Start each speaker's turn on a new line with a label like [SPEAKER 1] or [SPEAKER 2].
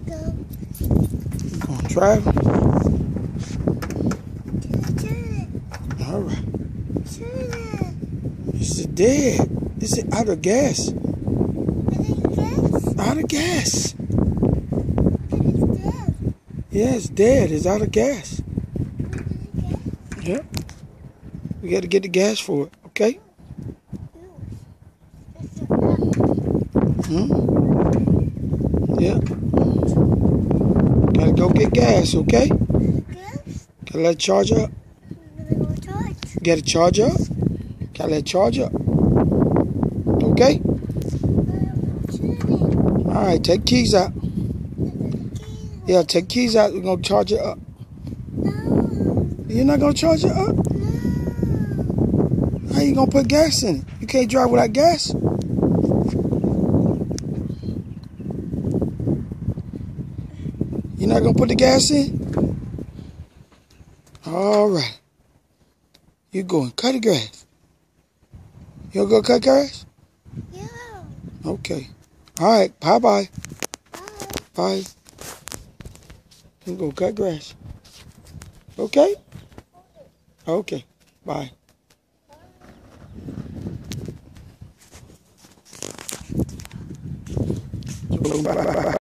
[SPEAKER 1] You gonna drive it? All right. Is it dead? Is it out of gas? Out of gas. Yeah, it's dead. It's out of gas. Yeah. We got to get the gas for it, okay? Yeah. Gotta go get gas, okay? Gotta let it charge up. Get it charge up. Gotta let it charge up. Okay? Alright, take keys out. Yeah, take keys out. We're gonna charge it up. You're not gonna charge it up? How you gonna put gas in it? You can't drive without gas. You're not gonna put the gas in? All right. You going cut the grass? You gonna go cut grass?
[SPEAKER 2] Yeah.
[SPEAKER 1] Okay. All right. Bye-bye.
[SPEAKER 2] Bye.
[SPEAKER 1] Bye. You go cut grass. Okay? Okay. Bye. Bye.